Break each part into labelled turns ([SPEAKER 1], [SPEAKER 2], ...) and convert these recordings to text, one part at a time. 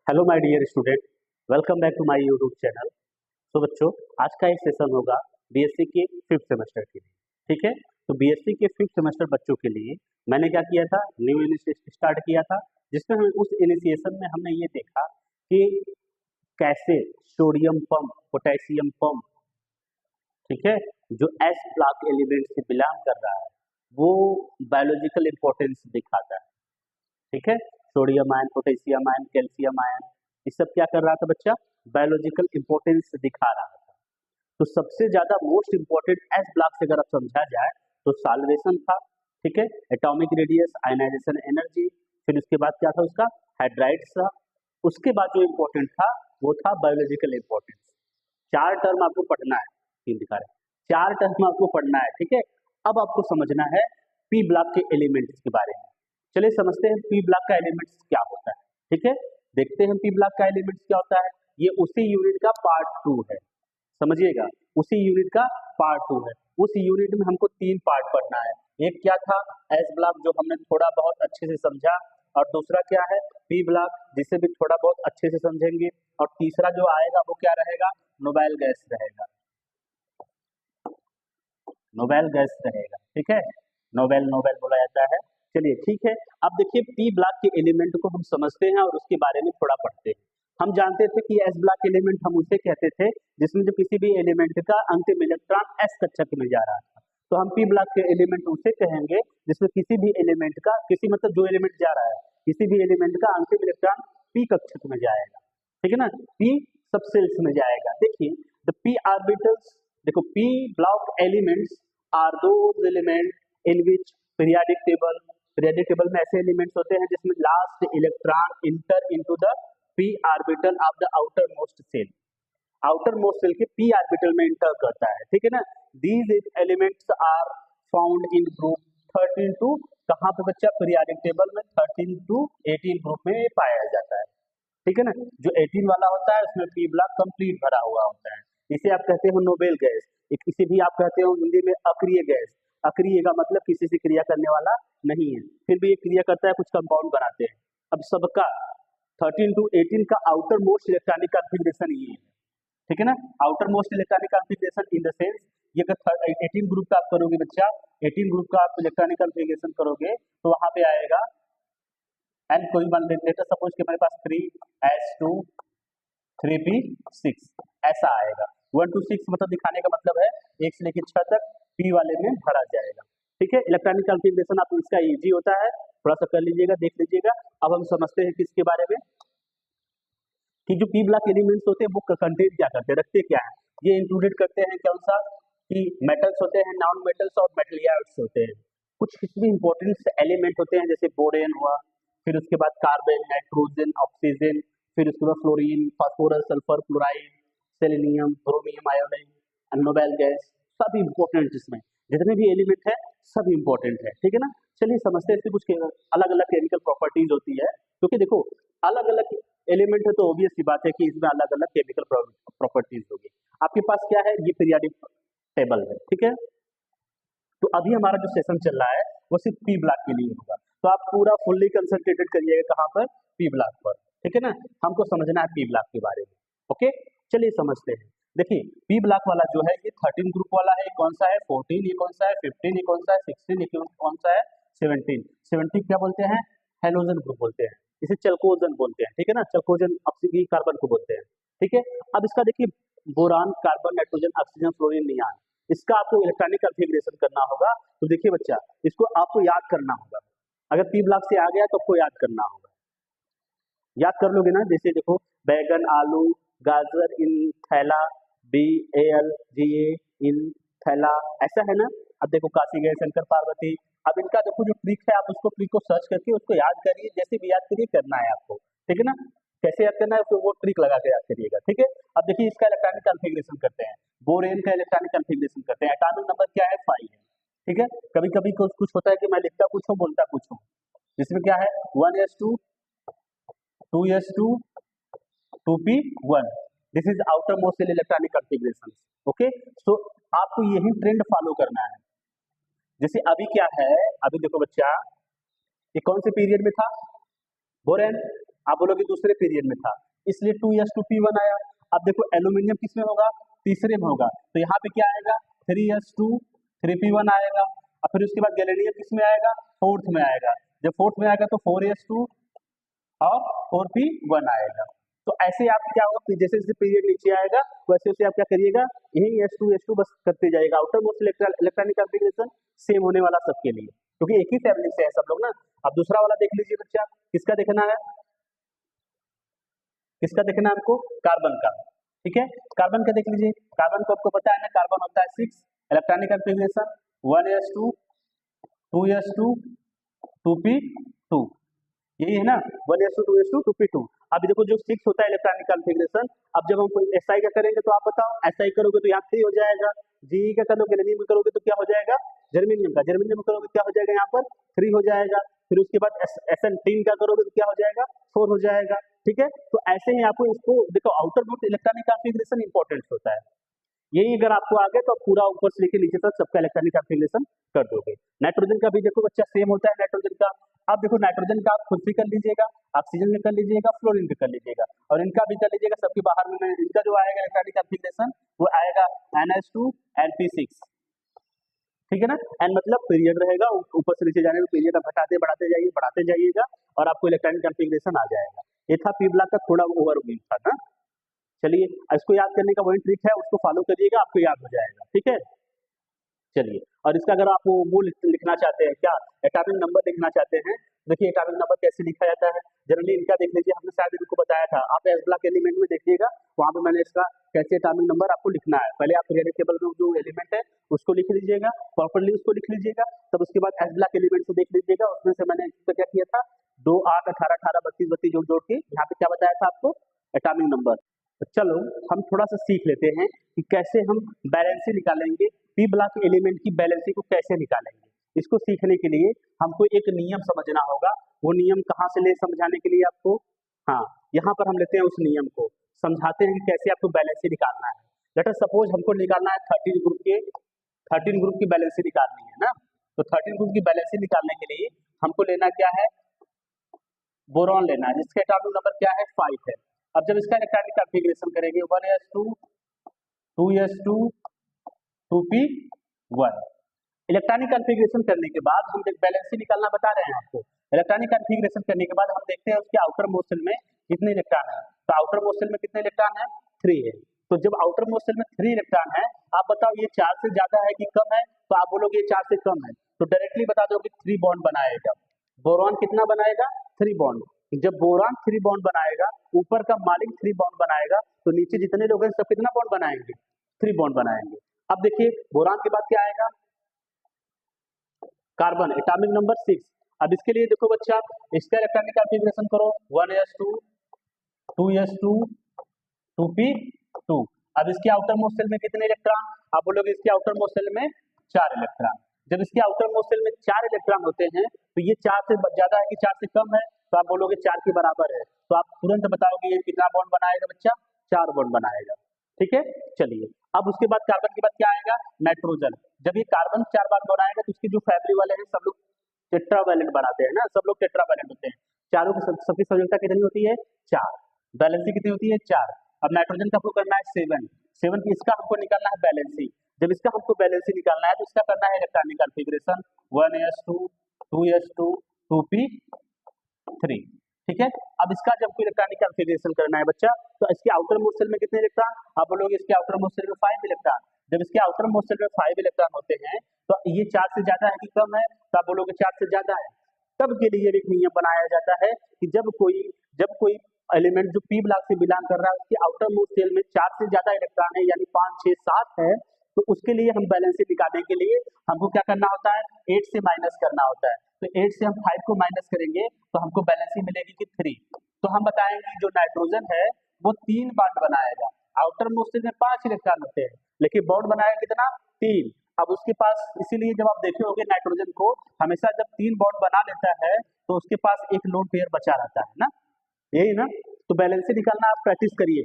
[SPEAKER 1] Hello my dear student, welcome back to my YouTube channel. तो बच्चों, आज का एक सेशन होगा बीएससी के फिफ्थ सेमेस्टर के लिए। ठीक है, तो बीएससी के फिफ्थ सेमेस्टर बच्चों के लिए मैंने क्या किया था, न्यू इनिशिएशन स्टार्ट किया था, जिसमें हमें उस इनिशिएशन में हमने ये देखा कि कैसे सोडियम पंप, पोटेशियम पंप, ठीक है, जो एस ब्लॉक एलिमेंट से बिलोंग कर रहा है, वो बायोलॉजिकल इंपॉर्टेंस दिखाता है। ठीक है, sodium ion, potassium ion, calcium ion, ये सब क्या कर रहा था बच्चा, बायोलॉजिकल इंपॉर्टेंस दिखा रहा था। तो सबसे ज्यादा मोस्ट इंपॉर्टेंट एस ब्लॉक से अगर आप समझा जाए तो सॉल्वेशन था, ठीक है, एटॉमिक रेडियस, आयनाइजेशन एनर्जी, फिर उसके बाद क्या था उसका हाइड्राइड्स था। उसके बाद जो इंपॉर्टेंट था वो था बायोलॉजिकल इंपॉर्टेंस। चार टर्म आपको पढ़ना है, तीन दिखा रहे, चार टर्म आपको पढ़ना है। ठीक है, अब आपको समझना है पी ब्लॉक के एलिमेंट्स के बारे में। चलिए समझते हैं पी ब्लॉक का एलिमेंट्स क्या होता है। ठीक है, देखते हैं पी ब्लॉक का एलिमेंट्स क्या होता है। ये उसी यूनिट का पार्ट 2 है, समझिएगा, उसी यूनिट का पार्ट 2 है। उस यूनिट में हमको तीन पार्ट पढ़ना है। एक क्या था, एस ब्लॉक, जो हमने थोड़ा बहुत अच्छे से समझा, और दूसरा क्या है, पी ब्लॉक, जिसे भी थोड़ा बहुत अच्छे से समझेंगे, और तीसरा जो आएगा वो क्या रहेगा, नोबेल गैस रहेगा, नोबेल गैस रहेगा। ठीक है, नोबेल नोबेल बोला जाता है। चलिए ठीक है, अब देखिए पी ब्लॉक के एलिमेंट को हम समझते हैं और उसके बारे में थोड़ा पढ़ते हैं। हम जानते थे कि एस ब्लॉक एलिमेंट हम उसे कहते थे जिसमें जो किसी भी एलिमेंट का अंतिम इलेक्ट्रॉन एस कक्षक में जा रहा था। तो हम पी ब्लॉक के एलिमेंट उसे कहेंगे जिसमें किसी भी एलिमेंट का, किसी मतलब जो एलिमेंट जा रहा है, किसी भी एलिमेंट का अंतिम इलेक्ट्रॉन पी कक्षक में जाएगा। ठीक है ना, पी सबसेल्स में जाएगा। देखिए द पी ऑर्बिटल्स, देखो P block elements are those element in which periodic table में ऐसे एलिमेंट्स होते हैं जिसमें last electron enter into the P orbital of the outer most shell, outer most shell के पी ऑर्बिटल में enter करता है। ठीक है ना, these elements are found in group 13 two, कहाँ पे बच्चा, पीरियाडिक टेबल में 13 टू 18 ग्रुप में पाया जाता है। ठीक है ना, जो 18 वाला होता है उसमें पी ब्लॉक कंप्लीट भरा हुआ होता है। इसे आप कहते हो नोबेल गैस, इसे भी आप कहते हो हिंदी में अक्रिय गैस। अक्रिय का मतलब किसी से क्रिया करने वाला नहीं है, फिर भी ये क्रिया करता है, कुछ कंपाउंड बनाते हैं। अब सबका 13 टू 18 का आउटर मोस्ट इलेक्ट्रॉनिक कॉन्फ़िगरेशन ये है। ठीक है ना, outer most electronic configuration in the sense, ये 18 ग्रुप का आप करोगे बच्चा, 18 ग्रुप का आप इलेक्ट्रॉनिक कॉन्फ़िगरेशन करोगे तो वहां पे आएगा एंड कोई मान लेटर सपोज कि हमारे पास 3s2 3p6 ऐसा आएगा। 1 to 6 मतलब दिखाने का मतलब है 1 से लेकर 6 तक p वाले में भरा जाएगा। ठीक है, इलेक्ट्रॉनिक कॉन्फ़िगरेशन आप इसका इजी होता है, थोड़ा सा कर लीजिएगा, देख लीजिएगा। अब हम समझते हैं किसके बारे में, कि जो पी ब्लॉक एलिमेंट्स होते हैं वो कंटेन क्या करते हैं, रखते क्या है। ये इंक्लूडेड करते हैं कौन सा, कि मेटल्स होते हैं, नॉन मेटल्स और मेटेलियाइड्स होते हैं। कुछ इसमें इंपॉर्टेंट एलिमेंट होते हैं जैसे बोरेन हुआ, फिर उसके बाद कार्बन, नाइट्रोजन, ऑक्सीजन, फिर उसके बाद fluorine, phosphorus, sulphur, chloride, selenium, ब्रोमियम, iodine, noble gas, सब इंपॉर्टेंट, इसमें जितने भी एलिमेंट है सब इंपॉर्टेंट है। ठीक है ना, चलिए समझते हैं इसकी कुछ अलग अलग केमिकल प्रॉपर्टीज होती है, क्योंकि देखो अलग अलग एलिमेंट है तो ऑब्वियस सी बात है कि इसमें अलग अलग केमिकल प्रॉपर्टीज होगी। आपके पास क्या है, ये पीरियाडिक टेबल है। ठीक है, तो अभी हमारा जो सेशन चल रहा है वो सिर्फ पी ब्लॉक के लिए होगा, तो आप पूरा फुल्ली कंसंट्रेटेड करिएगा कहाँ पर, पी ब्लॉक पर। ठीक है ना, हमको समझना है पी ब्लॉक के बारे में। ओके, चलिए समझते हैं। देखिए पी ब्लॉक वाला जो है ये 13 ग्रुप वाला है, कौन सा है 14, ये कौन सा है 15, ये कौन सा है 16, ये कौन सा है 17। 17 क्या बोलते हैं, हेलोजन ग्रुप बोलते हैं, इसे चल्कोजन बोलते हैं। ठीक है ना, चल्कोजन ऑक्सीजन कार्बन को बोलते हैं। ठीक है, अब इसका देखिए boron, carbon, nitrogen, oxygen, fluorine, neon, इसका आपको इलेक्ट्रॉनिक कॉन्फ़िगरेशन करना होगा। तो देखिए बच्चा, इसको आपको याद करना होगा, अगर पी ब्लॉक से आ गया तो आपको याद करना होगा, याद कर लोगे ना। जैसे देखो बैगन, आलू, गाजर इन थैला, BALGA इन थैला, ऐसा है ना। अब देखो काशी गए शंकर पार्वती, अब इनका देखो जो ट्रिक है, आप उसको ट्रिक को सर्च करके उसको याद करिए, जैसे भी याद करिए करना है आपको। ठीक है ना, कैसे याद करना है तो वो ट्रिक लगा के याद करिएगा। ठीक है, अब देखिए इसका इलेक्ट्रॉनिक कॉन्फ़िगरेशन करते हैं, बोरेन का इलेक्ट्रॉनिक कॉन्फ़िगरेशन करते हैं, एटॉमिक नंबर क्या है 5 है। ठीक है, कभी कभी कुछ होता है कि मैं लिखता कुछ हूँ बोलता कुछ हूँ, जिसमें क्या है 1s2 2s2 2p1, this is outer most shell electronic configuration. Okay, so आपको यही ट्रेंड फॉलो करना है। जैसे अभी क्या है, अभी देखो बच्चा, ये कौन से पीरियड में था, बोरेन, आप बोलोगे दूसरे पीरियड में था, इसलिए 2s2p1 आया। अब देखो एल्यूमिनियम किस में होगा, तीसरे में होगा, तो यहाँ पे क्या आएगा 3s2 3p1 आएगा। और फिर उसके बाद गैलेनियम किस में आएगा, फोर्थ में आएगा, जब फोर्थ में आएगा तो 4s2 और 4p1 आएगा। तो ऐसे आप क्या होगा, जैसे जैसे पीरियड नीचे आएगा वैसे वैसे आप क्या करिएगा, यही s2 बस करते जाएगा। Outer most electronic configuration same होने वाला सबके लिए, क्योंकि एक ही फैमिली से है सब लोग ना। अब दूसरा वाला देख लीजिए बच्चा, किसका देखना है, किसका देखना है हमको, कार्बन का। ठीक है, कार्बन का देख लीजिए। कार्बन को आपको पता है ना, कार्बन होता है 6 electronic configuration 1s2 2s2 2p2, यही है ना 1s2 2s2 2p2। अब देखो जो 6 होता है इलेक्ट्रॉनिक कॉन्फ़िगरेशन, अब जब हम SI का करेंगे तो आप बताओ, SI करोगे तो यहाँ 3 हो जाएगा, GE का करोगे गैलेनियम में करोगे तो क्या हो जाएगा, जर्मेनियम का, जर्मेनियम में करोगे क्या हो जाएगा, यहाँ पर 3 हो जाएगा। फिर उसके बाद SN3 का करोगे तो क्या हो जाएगा, 4 हो जाएगा। ठीक है, तो ऐसे ही आपको इसको देखो, outer most electronic configuration important होता है। यही अगर आपको आ गया तो आप पूरा ऊपर से लेके नीचे तक सबका इलेक्ट्रॉनिक कॉन्फ़िगरेशन कर दोगे। नाइट्रोजन का भी देखो बच्चा सेम होता है नाइट्रोजन का। अब देखो नाइट्रोजन का आप खुद भी कर लीजिएगा, ऑक्सीजन में कर लीजिएगा, फ्लोरीन में कर लीजिएगा, और इनका भी कर लीजिएगा। सबके बाहर में इनका जो आएगा इलेक्ट्रॉनिक कॉन्फ़िगरेशन वो आएगा NH2 NP6। ठीक है ना, एन मतलब पीरियड रहेगा, ऊपर से नीचे जाने में पीरियड आप घटाते बढ़ाते जाइएगा और आपको इलेक्ट्रॉनिक कॉन्फ़िगरेशन आ जाएगा। ये था पी ब्लॉक का थोड़ा ओवरव्यू था ना। चलिए इसको याद करने का वही ट्रिक है, उसको फॉलो करिएगा, आपको याद हो जाएगा। ठीक है, चलिए। और इसका अगर आप वो लिखना चाहते हैं, क्या एटॉमिक नंबर लिखना चाहते हैं, देखिए एटॉमिक नंबर कैसे लिखा जाता है। जनरली इनका देख लीजिए, हमने शायद इनको बताया था, आप एस ब्लॉक एलिमेंट में देखिएगा, वहाँ पे मैंने इसका कैसे एटॉमिक नंबर आपको लिखना है। पहले आप पीरियोडिक टेबल में जो एलिमेंट है उसको लिख लीजिएगा, प्रॉपर्ली उसको लिख लीजिएगा, तब उसके बाद एस ब्लॉक एलिमेंट से देख लीजिएगा, उसमें से मैंने इसका क्या किया था, 2 8 18 18 32 32 जोड़ के यहाँ पे क्या बताया था आपको, एटॉमिक नंबर। तो चलो हम थोड़ा सा सीख लेते हैं कि कैसे हम बैलेंसी निकालेंगे, पी ब्लॉक एलिमेंट की बैलेंसी को कैसे निकालेंगे। इसको सीखने के लिए हमको एक नियम समझना होगा। वो नियम कहाँ से ले समझाने के लिए आपको, हाँ यहाँ पर हम लेते हैं उस नियम को, समझाते हैं कि कैसे आपको बैलेंसी निकालना है। लेट अस सपोज हमको निकालना है 13 ग्रुप की बैलेंसी निकालनी है ना। तो 13 ग्रुप की बैलेंसी निकालने के लिए हमको लेना क्या है, बोरॉन लेना है, जिसका एटॉमिक नंबर क्या है 5 है। अब जब इसका इलेक्ट्रॉनिक कॉन्फ़िगरेशन करेंगे 1s2 2s2 2p1। Electronic configuration करने के बाद हम एक बैलेंसी निकालना बता रहे हैं आपको। इलेक्ट्रॉनिक कॉन्फ़िगरेशन करने के बाद हम देखते हैं उसके आउटर मोस्ट शेल में कितने इलेक्ट्रॉन है। तो आउटर मोस्ट शेल में कितने इलेक्ट्रॉन है, 3 है। तो जब आउटर मोस्ट शेल में 3 इलेक्ट्रॉन है, आप बताओ ये 4 से ज्यादा है कि कम है, तो आप बोलोगे ये 4 से कम है, तो डायरेक्टली बता दो कि 3 बॉन्ड बनाएगा। बोरॉन कितना बनाएगा, 3 बॉन्ड। जब बोरॉन 3 बॉन्ड बनाएगा, ऊपर का मालिक 3 बॉन्ड बनाएगा, तो नीचे जितने लोग हैं सब कितना बॉन्ड बनाएंगे, 3 बॉन्ड बनाएंगे। अब देखिए बोरॉन के बाद क्या आएगा, कार्बन, एटॉमिक नंबर 6। अब इसके लिए देखो बच्चा, इसका इलेक्ट्रॉनिक कॉन्फ़िगरेशन करो 1s2 2s2 2p2। अब इसके आउटर मोस्ट शेल में कितने इलेक्ट्रॉन, आप बोलोगे इसके आउटर मोस्ट शेल में 4 इलेक्ट्रॉन। जब इसके आउटर मोस्ट शेल में 4 इलेक्ट्रॉन होते हैं, तो ये 4 से ज्यादा है कि 4 से कम है, तो आप बोलोगे 4 के बराबर है, तो आप तुरंत बताओगे ये कितना बॉन्ड बनाएगा बच्चा, 4 बॉन्ड बनाएगा। ठीक है, चलिए। अब उसके बाद कार्बन के बाद क्या आएगा, नाइट्रोजन। जब ये कार्बन 4 बॉन्ड बनाएगा तो उसकी जो फैमिली वाले हैं सब लोग टेट्रावैलेंट बनाते हैं ना, सब लोग टेट्रावैलेंट होते हैं। चारों की सबकी संयोजकता कितनी होती है, 4। बैलेंसी कितनी होती है, 4। अब नाइट्रोजन का हमको करना है 7 की, इसका हमको निकालना है बैलेंसी। जब इसका हमको बैलेंसी निकालना है तो इसका करना है electronic configuration 1s2 2s2 2p3। ठीक है, अब इसका जब कोई इलेक्ट्रॉनिक कॉन्फ़िगरेशन करना है बच्चा, तो इसके आउटर मोस्ट शेल में कितने इलेक्ट्रॉन, आप बोलोगे इसके आउटर मोस्ट शेल में 5 इलेक्ट्रॉन। जब इसके आउटर मोस्ट शेल में 5 इलेक्ट्रॉन होते हैं, तो ये 4 से ज्यादा है कि कम है, तो आप बोलोगे 4 से ज्यादा है। तब के लिए एक नियम बनाया जाता है कि जब कोई एलिमेंट जो पी ब्लॉक से बिलोंग कर रहा है, उसके आउटर मोस्ट शेल में 4 से ज्यादा इलेक्ट्रॉन है, यानी 5 6 7 है, तो उसके लिए हम बैलेंसी निकालने के लिए हमको क्या करना होता है, 8 से माइनस करना होता है। तो 8 से हम 5 को माइनस करेंगे तो हमको बैलेंसी मिलेगी कि 3। तो हम बताएंगे जो नाइट्रोजन है वो 3 बॉन्ड बनाएगा। आउटर मोस्ट शेल में 5 इलेक्ट्रॉन होते हैं, लेकिन बॉन्ड बनाएगा कितना, 3। अब उसके पास, इसीलिए जब आप देखे होंगे नाइट्रोजन को हमेशा जब 3 बॉन्ड बना लेता है तो उसके पास एक लोन पेयर बचा रहता है ना, यही ना। तो बैलेंसी निकालना आप प्रैक्टिस करिए,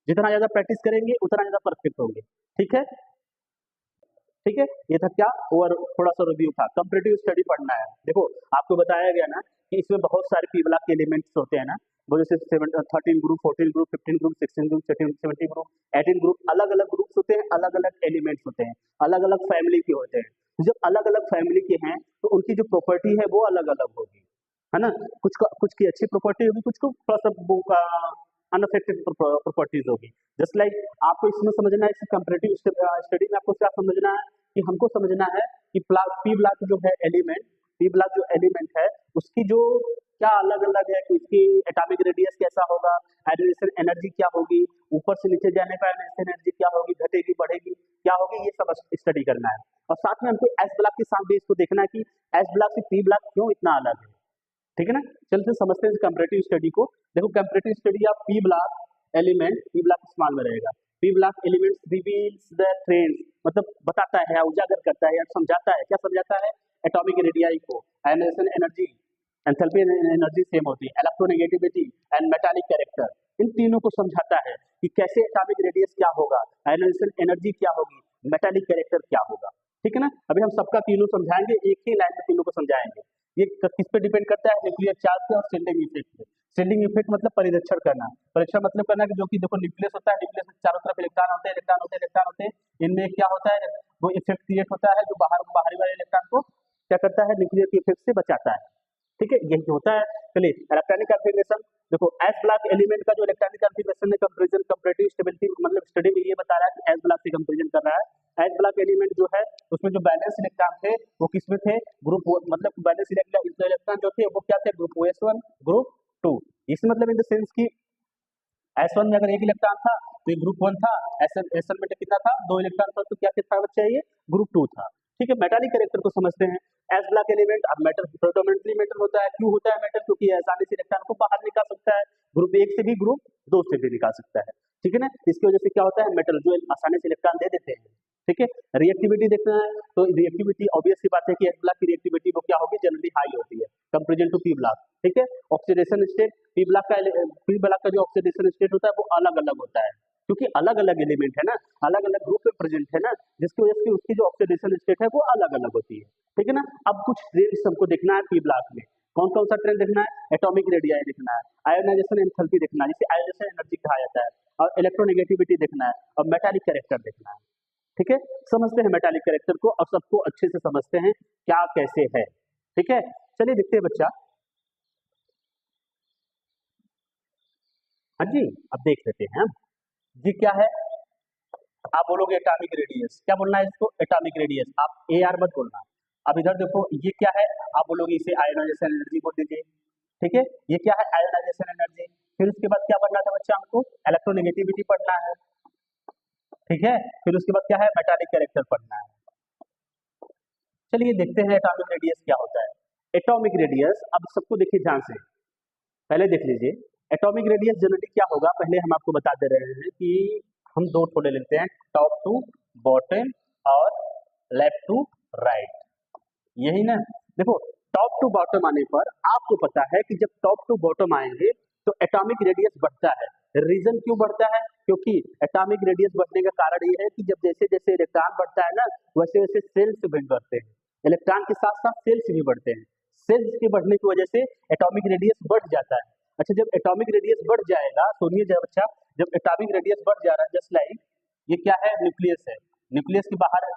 [SPEAKER 1] जितना ज्यादा प्रैक्टिस करेंगे उतना ज्यादा परफेक्ट होंगे। ठीक है, ठीक है, ये था क्या, और थोड़ा सा रिव्यू था। कंपैरेटिव स्टडी पढ़ना है। देखो आपको बताया गया ना कि इसमें बहुत सारे पी ब्लॉक के एलिमेंट्स होते हैं ना, वो जैसे 13 group, 14 group, 15 group, 16 group, 17 group, 18 group, अलग अलग ग्रुप्स होते हैं, अलग अलग एलिमेंट्स होते हैं, अलग अलग फैमिली के होते हैं। तो जब अलग अलग फैमिली के हैं तो उनकी जो प्रॉपर्टी है वो अलग अलग होगी, है ना। कुछ की अच्छी प्रॉपर्टी होगी, कुछ को थोड़ा सा अनअफेक्टेड प्रॉपर्टीज होगी। जस्ट लाइक आपको इसमें समझना है, कंपैरेटिव स्टडी में आपको क्या समझना है कि हमको समझना है कि पी ब्लॉक जो है एलिमेंट, पी ब्लॉक जो एलिमेंट है उसकी जो क्या अलग अलग है, कि उसकी एटॉमिक रेडियस कैसा होगा, आयोनाइजेशन एनर्जी क्या होगी, ऊपर से नीचे जाने पर आयोनाइजेशन एनर्जी क्या होगी, घटेगी बढ़ेगी क्या होगी, ये सब स्टडी करना है। और साथ में हमको एस ब्लॉक के साथ भी इसको देखना है कि एस ब्लॉक से पी ब्लॉक क्यों इतना अलग है, ठीक है ना। चलते समझते हैं कंपैरेटिव स्टडी को। देखो comparative study of P block element, P block small में रहेगा। P block elements reveals the trends, मतलब बताता है, उजागर करता है या समझाता है। क्या समझाता है? एटॉमिक रेडियाई को, ionization energy, enthalpy energy same होती है, इलेक्ट्रोनेगेटिविटी एंड मेटालिक कैरेक्टर, इन तीनों को समझाता है कि कैसे एटॉमिक रेडियस क्या होगा, आयोनाइजेशन एनर्जी क्या होगी, मेटालिक कैरेक्टर क्या होगा, ठीक है ना। अभी हम सबका तीनों समझाएंगे, एक ही लाइन में तीनों को समझाएंगे। ये किस पे डिपेंड करता है? न्यूक्लियर चार्ज पे और शिल्डिंग इफेक्ट पे। शिल्डिंग इफेक्ट मतलब परिरक्षण करना, परीक्षण मतलब करना कि जो कि देखो न्यूक्लियस होता है, न्यूक्लियस के चारों तरफ इलेक्ट्रॉन होते हैं, इलेक्ट्रॉन होते हैं, इलेक्ट्रॉन होते हैं, इनमें क्या होता है, वो इफेक्ट क्रिएट होता है जो बाहरी वाले इलेक्ट्रॉन को क्या करता है, न्यूक्लियर के इफेक्ट से बचाता है, ठीक है, यही होता है। चलिए इलेक्ट्रॉनिक कॉन्फ़िगरेशन देखो, एस ब्लॉक एलिमेंट का जो इलेक्ट्रॉनिक कॉन्फ़िगरेशन है, कंपैरिजन कंपैरेटिव स्टेबिलिटी मतलब स्टडी में ये बता रहा है कि एस ब्लॉक से कंपैरिजन कर रहा है। एस ब्लॉक एलिमेंट जो है उसमें जो बैलेंस इलेक्ट्रॉन थे वो किसमें थे? ग्रुप मतलब बैलेंस इलेक्ट्रॉन जो थे वो क्या थे? Group OS1 group 2। इसमें मतलब इन द सेंस कि S1 में अगर एक इलेक्ट्रॉन था तो ये ग्रुप 1 था, SN में कितना था? 2 इलेक्ट्रॉन था, तो क्या था बच्चा? ये ग्रुप 2 था, ठीक है। मेटालिक कैरेक्टर को समझते हैं। एस ब्लॉक एलिमेंट अब मेटल प्रेडोमिनेंटली मेटल होता है। क्यों होता है मेटल? क्योंकि आसानी से इलेक्ट्रॉन को बाहर निकाल सकता है, ग्रुप 1 से भी ग्रुप 2 से भी निकाल सकता है, ठीक है ना। इसकी वजह से क्या होता है, मेटल जो आसानी से इलेक्ट्रॉन दे देते हैं, ठीक है। रिएक्टिविटी देखना है तो रिएक्टिविटी ऑब्वियस सी बात है कि एस ब्लॉक की रिएक्टिविटी वो क्या होगी? जनरली हाई होती है कंपेरिजन टू पी ब्लॉक, ठीक है। ऑक्सीडेशन स्टेट पी ब्लॉक का जो ऑक्सीडेशन स्टेट होता है वो अलग अलग होता है, क्योंकि अलग अलग एलिमेंट है ना, अलग अलग ग्रुप में प्रेजेंट है ना, जिसकी वजह से उसकी जो ऑक्सीडेशन स्टेट है वो अलग अलग होती है, ठीक है ना। अब कुछ ट्रेंड्स हमको देखना है पी ब्लॉक में। कौन कौन सा ट्रेंड देखना है? एटॉमिक रेडियाई देखना है, आयोनाइजेशन एंथैल्पी देखना है जिसे आयोनाइजेशन एनर्जी कहा जाता है, और इलेक्ट्रोनेगेटिविटी देखना है, और मेटालिक कैरेक्टर देखना है, ठीक है। समझते हैं मेटालिक कैरेक्टर को और सबको अच्छे से समझते हैं क्या कैसे है, ठीक है। चलिए देखते हैं बच्चा। हाँ जी, अब देख लेते हैं हम ये क्या है। आप बोलोगे एटॉमिक रेडियस, क्या बोलना है इसको? एटॉमिक रेडियस, आप AR मत बोलना। अब इधर देखो ये क्या है, आप बोलोगे इसे आयोनाइजेशन एनर्जी बोल दीजिए, ठीक है। ये क्या है? Ionization energy. फिर उसके बाद क्या पढ़ना था बच्चा हमको? इलेक्ट्रोनेगेटिविटी पढ़ना है, ठीक है। फिर उसके बाद क्या है? मेटालिक कैरेक्टर पढ़ना है। चलिए देखते हैं एटॉमिक रेडियस क्या होता है। एटॉमिक रेडियस अब सबको देखिए ध्यान से, पहले देख लीजिए एटॉमिक रेडियस जनरली क्या होगा। पहले हम आपको बता दे रहे हैं कि हम दो थोड़े लेते हैं, टॉप टू बॉटम और लेफ्ट टू राइट, यही ना। देखो टॉप टू बॉटम आने पर आपको पता है कि जब टॉप टू बॉटम आएंगे तो एटॉमिक रेडियस बढ़ता है। रीजन क्यों बढ़ता है? क्योंकि एटॉमिक रेडियस बढ़ने का कारण ये है कि जब जैसे जैसे इलेक्ट्रॉन बढ़ता है ना, वैसे वैसे सेल्स भी बढ़ते हैं, इलेक्ट्रॉन के साथ साथ सेल्स भी बढ़ते हैं। सेल्स के बढ़ने की वजह से एटॉमिक रेडियस बढ़ जाता है। अच्छा, जब एटॉमिक रेडियस बढ़ जाएगा, सुनिए जब अच्छा, जब एटॉमिक रेडियस बढ़ जा रहा है, जस्ट लाइक ये क्या है? न्यूक्लियस है, न्यूक्लियस के बाहर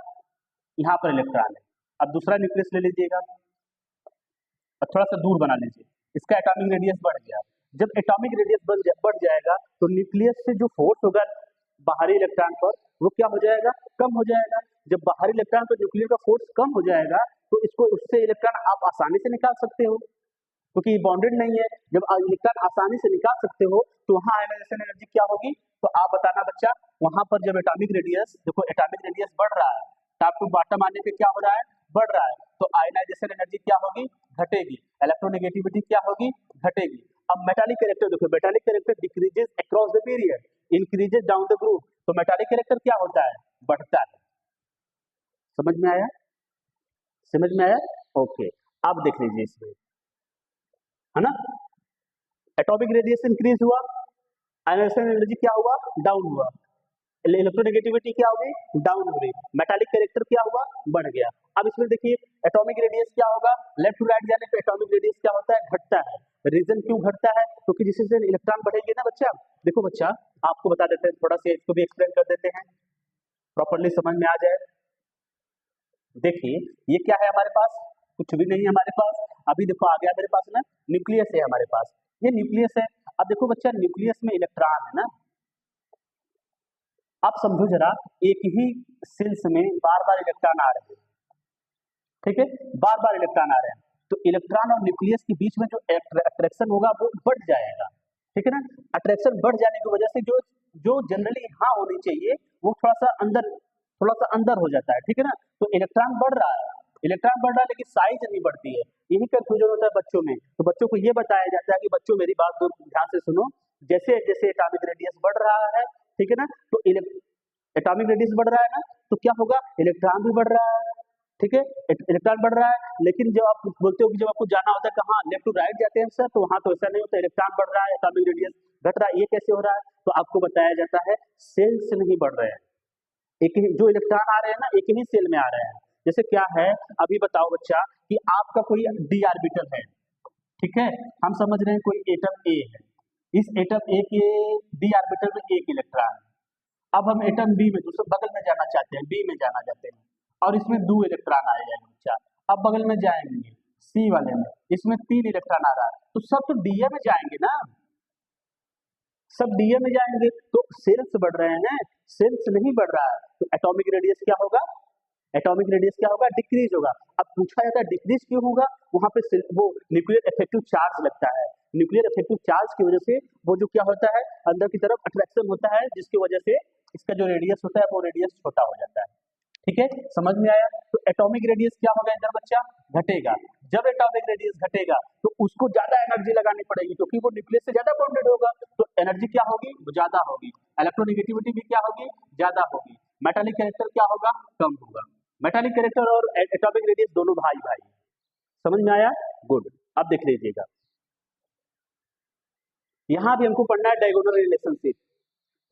[SPEAKER 1] यहाँ पर इलेक्ट्रॉन है। अब दूसरा न्यूक्लियस ले लीजिएगा और थोड़ा सा दूर बना लीजिए, इसका एटॉमिक रेडियस बढ़ गया। जब एटॉमिक रेडियस बढ़ जाएगा तो न्यूक्लियस से जो फोर्स होगा बाहरी इलेक्ट्रॉन पर वो क्या हो जाएगा? कम हो जाएगा। जब बाहरी इलेक्ट्रॉन पर न्यूक्लियर का फोर्स कम हो जाएगा तो इसको उससे इलेक्ट्रॉन आप आसानी से निकाल सकते हो, क्योंकि ये बॉन्डेड नहीं है। जब इलेक्ट्रॉन आसानी से निकाल सकते हो तो वहां आयोनाइजेशन एनर्जी क्या होगी? तो आप बताना बच्चा, वहां पर जब एटॉमिक रेडियस, देखो एटॉमिक रेडियस बढ़ रहा है, टॉप टू बॉटम आने पे क्या हो रहा है? बढ़ रहा है, तो आयोनाइजेशन एनर्जी क्या होगी? घटेगी। इलेक्ट्रोनेगेटिविटी क्या होगी? घटेगी। अब मेटालिक कैरेक्टर देखो, metallic character decreases across the period, increases down the group. तो मेटालिक कैरेक्टर क्या होता है? बढ़ता है। समझ में आया? समझ में आया? ओके, अब देख लीजिए इसमें, है ना। एटॉमिक रेडियस इंक्रीज हुआ, आयोनाइजेशन एनर्जी क्या हुआ? डाउन हुआ। इलेक्ट्रोनेगेटिविटी क्या हो गई? डाउन हो गई। मेटालिक कैरेक्टर क्या हुआ? बढ़ गया। अब इसमें देखिए एटॉमिक रेडियस क्या होगा? लेफ्ट टू राइट जाने पे एटॉमिक रेडियस क्या होता है? घटता है। रीजन क्यों घटता है? क्योंकि जिस दिन इलेक्ट्रॉन बढ़ेंगे ना बच्चा, देखो बच्चा आपको बता देते हैं, थोड़ा सा इसको भी एक्सप्लेन कर देते हैं, प्रॉपरली समझ में आ जाए। देखिए ये क्या है हमारे पास, कुछ भी नहीं है हमारे पास। अभी देखो आ गया मेरे पास ना, न्यूक्लियस है हमारे पास, ये न्यूक्लियस है। अब देखो बच्चा न्यूक्लियस में इलेक्ट्रॉन है ना, आप समझो जरा, एक ही सेल्स में बार बार इलेक्ट्रॉन आ रहे हैं, ठीक है, बार बार इलेक्ट्रॉन आ रहे हैं, तो इलेक्ट्रॉन और न्यूक्लियस के बीच में जो अट्रैक्शन होगा वो बढ़ जाएगा, ठीक है ना। अट्रैक्शन बढ़ जाने की वजह से जो जो जनरली यहाँ होनी चाहिए वो थोड़ा सा अंदर हो जाता है, ठीक है ना। तो इलेक्ट्रॉन बढ़ रहा है, इलेक्ट्रॉन बढ़ रहा है लेकिन साइज नहीं बढ़ती है, यही कंफ्यूजन होता है बच्चों में। तो बच्चों को ये बताया जाता है कि बच्चों मेरी बात को ध्यान से सुनो, जैसे जैसे एटॉमिक रेडियस बढ़ रहा है, ठीक है ना, तो एटॉमिक रेडियस बढ़ रहा है ना, तो क्या होगा, इलेक्ट्रॉन भी बढ़ रहा है, ठीक है, इलेक्ट्रॉन बढ़ रहा है। लेकिन जब आप बोलते हो कि जब आपको जाना होता है कहाँ, लेफ्ट टू राइट जाते हैं सर, तो वहां तो ऐसा नहीं होता, इलेक्ट्रॉन बढ़ रहा है एटॉमिक रेडियस घट रहा है, ये कैसे हो रहा है? तो आपको बताया जाता है सेल्स नहीं बढ़ रहे हैं, एक ही जो इलेक्ट्रॉन आ रहे हैं ना एक ही सेल में आ रहे हैं। जैसे क्या है, अभी बताओ बच्चा कि आपका कोई डी ऑर्बिटल है, ठीक है, हम समझ रहे हैं कोई एटम ए है, इस एटम ए के डी ऑर्बिटल में एक इलेक्ट्रॉन है। अब हम एटम बी में दूसरे बगल में जाना चाहते हैं, बी में जाना चाहते हैं, और इसमें 2 इलेक्ट्रॉन आ जाएंगे बच्चा। अब बगल में जाएंगे सी वाले में, इसमें 3 इलेक्ट्रॉन आ रहा है, तो सब तो डीए में जाएंगे ना, सब डीए में जाएंगे, तो सेल्स बढ़ रहे हैं, सेल्स नहीं बढ़ रहा है, तो एटॉमिक रेडियस क्या होगा, एटॉमिक रेडियस क्या होगा, डिक्रीज होगा। अब पूछा जाता है डिक्रीज क्यों होगा, वहां पे वो न्यूक्लियर इफेक्टिव चार्ज लगता है, न्यूक्लियर इफेक्टिव चार्ज की वजह से वो जो क्या होता है अंदर की तरफ अट्रैक्शन होता है, जिसकी वजह से इसका जो रेडियस होता है वो रेडियस छोटा हो जाता है, ठीक है, समझ में आया। तो एटॉमिक रेडियस क्या होगा इधर बच्चा, घटेगा। जब एटॉमिक रेडियस घटेगा तो उसको ज्यादा एनर्जी लगानी पड़ेगी, क्योंकि वो न्यूक्लियस से ज्यादा बाउंडेड होगा, तो एनर्जी क्या होगी, वो ज्यादा होगी, इलेक्ट्रोनेगेटिविटी भी क्या होगी, ज्यादा होगी, मेटालिक कैरेक्टर क्या होगा, कम होगा। मेटालिक कैरेक्टर और एटॉमिक रेडियस दोनों भाई भाई, समझ में आया, गुड। अब देख लीजिएगा, यहाँ भी हमको पढ़ना है डायगोनल रिलेशनशिप।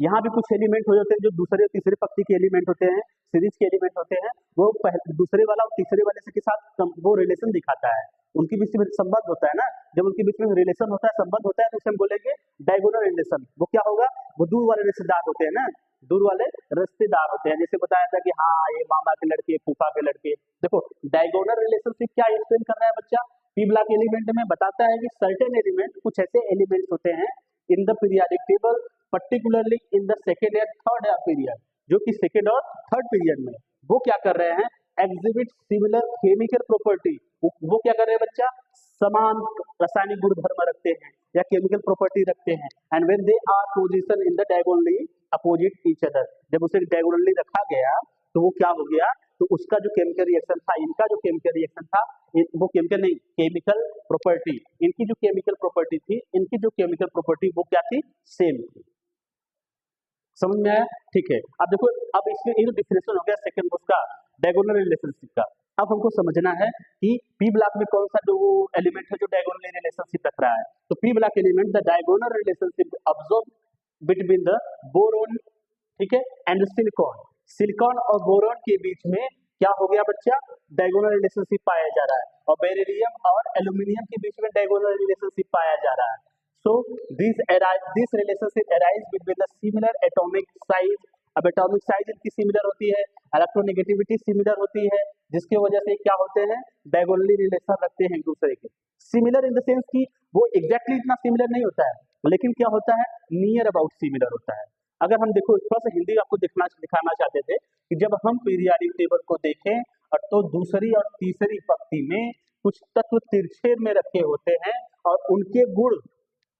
[SPEAKER 1] यहाँ भी कुछ एलिमेंट हो जाते हैं जो दूसरे तीसरे पक्ति के एलिमेंट होते हैं, सीरीज के एलिमेंट होते हैं, वो दूसरे वाला और तीसरे वाले से के साथ वो रिलेशन दिखाता है, उनके बीच में संबंध होता है ना, जब उनके बीच में रिलेशन होता है, संबंध होता है, तो उसे हम बोलेंगे डायगोनल रिलेशन। वो क्या होगा, वो दूर वाले रिश्तेदार होते हैं ना, दूर वाले रिश्तेदार होते हैं, जैसे बताया था कि हाँ ये मामा के लड़के, फूफा के लड़के। देखो डायगोनल रिलेशनशिप क्या एक्सप्लेन कर रहा है बच्चा, पी ब्लॉक एलिमेंट में बताता है कि सर्टेन एलिमेंट, कुछ ऐसे एलिमेंट्स होते हैं in the periodic table, particularly in the second and third period, जो कि सेकेंड और थर्ड पीरियड में वो क्या कर रहे हैं, एग्जिबिट सिमिलर केमिकल प्रॉपर्टी। वो क्या कर रहे हैं बच्चा, समान रासायनिक गुणधर्म रखते हैं या केमिकल प्रॉपर्टी रखते हैं, and when they are position in the diagonally opposite each other, जब उसे डायगोनली रखा गया तो वो क्या हो गया, तो उसका जो केमिकल रिएक्शन था, इनका जो केमिकल रिएक्शन था, वो केमिकल नहीं, केमिकल प्रॉपर्टी, इनकी जो केमिकल प्रॉपर्टी थी, इनकी जो केमिकल प्रॉपर्टी वो क्या थी, सेम थी। समझ में आया, ठीक है। अब देखो, अब इसमें ये जो डिफरेंशिएशन हो गया सेकंड उसका डायगोनल रिलेशनशिप का, अब हमको समझना है कि पी ब्लॉक में कौन सा जो एलिमेंट है जो डायगोनल रिलेशनशिप रख रहा है। तो P block element the diagonal relationship observe between the boron, ठीक है, एंड सिलिकॉन, सिलिकॉन और बोरोन के बीच में क्या हो गया बच्चा, डायगोनल रिलेशनशिप पाया जा रहा है, और बेरिलियम और एल्यूमिनियम के बीच में डायगोनल रिलेशनशिप पाया जा रहा है। So this relationship arise between the similar atomic size। अब एटॉमिक साइज इनकी सिमिलर होती है, इलेक्ट्रोनेगेटिविटी सिमिलर होती है, जिसकी वजह से क्या होते हैं, डायगोनली रिलेशन रखते हैं एक दूसरे के। सिमिलर इन द सेंस कि वो एग्जैक्टली इतना सिमिलर नहीं होता है, लेकिन क्या होता है, नियर अबाउट सिमिलर होता है। अगर हम देखो थोड़ा सा हिंदी आपको दिखाना चाहते थे कि जब हम पीरियोडिक टेबल को देखें और तो दूसरी और तीसरी पंक्ति में कुछ तत्व तिरछे में रखे होते हैं और उनके गुण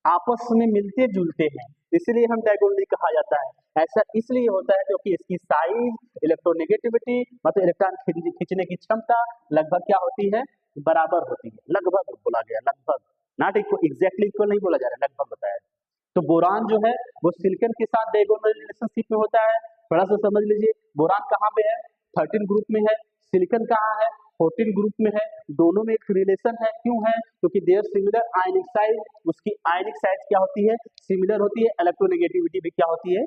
[SPEAKER 1] आपस में मिलते जुलते हैं, इसलिए हम डायगोनली कहा जाता है। ऐसा इसलिए होता है क्योंकि इसकी साइज, इलेक्ट्रोनेगेटिविटी मतलब इलेक्ट्रॉन खींचने की क्षमता लगभग क्या होती है, बराबर होती है, लगभग बोला गया, लगभग, नॉट इक्वल, एग्जैक्टली इक्वल नहीं बोला जा रहा है, लगभग बताया। तो बोरान जो है वो सिलिकॉन के साथ डायगोनल रिलेशनशिप में होता है, थोड़ा सा समझ लीजिए। बोरान कहाँ पे है, 13 ग्रुप में है, सिलिकॉन कहाँ है, 14 ग्रुप में है, दोनों में एक रिलेशन है, क्यों है, क्योंकि देयर सिमिलर आयनिक साइज, उसकी आयनिक साइज क्या होती है, सिमिलर होती है, इलेक्ट्रोनेगेटिविटी भी क्या होती है।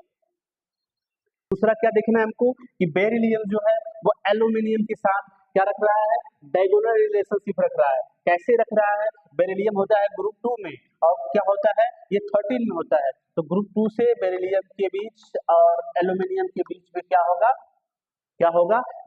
[SPEAKER 1] दूसरा क्या देखना है हमको कि बेरिलियम जो है वो एल्यूमिनियम के साथ क्या रख रहा है, डायगोनल रिलेशनशिप रख रहा है। कैसे रख रहा है, बेरिलियम होता है ग्रुप 2 में, और क्या होता है ये 13 में होता है। तो ग्रुप 2 से बेरिलियम के बीच और एल्यूमिनियम के बीच में क्या होगा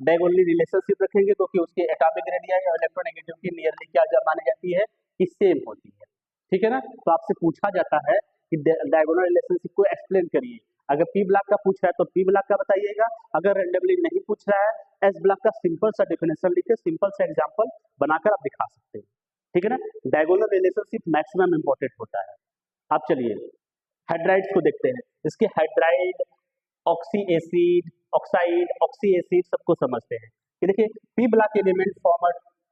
[SPEAKER 1] डायगोनली रिलेशनशिप रखेंगे, क्योंकि उसके एटॉमिक रेडियस और इलेक्ट्रोनेगेटिविटी नियरली क्या मानी जाती है कि सेम होती है। ठीक है ना। तो आपसे पूछा जाता है कि डायगोनल रिलेशनशिप को एक्सप्लेन करिए। अगर पी ब्लॉक का पूछ रहा है तो पी ब्लॉक का बताइएगा, अगर रेंडमली नहीं पूछ रहा है एस ब्लॉक का सिंपल सा डेफिनेशन लिख के सिंपल सा एग्जांपल बनाकर आप दिखा सकते हैं। ठीक है ना। डायगोनल रिलेशनशिप मैक्सिमम इंपॉर्टेंट होता है। आप चलिए हाइड्राइड्स को देखते हैं। इसके hydride, oxy acid, oxide, oxy acid सबको समझते हैं कि देखिए P block element form a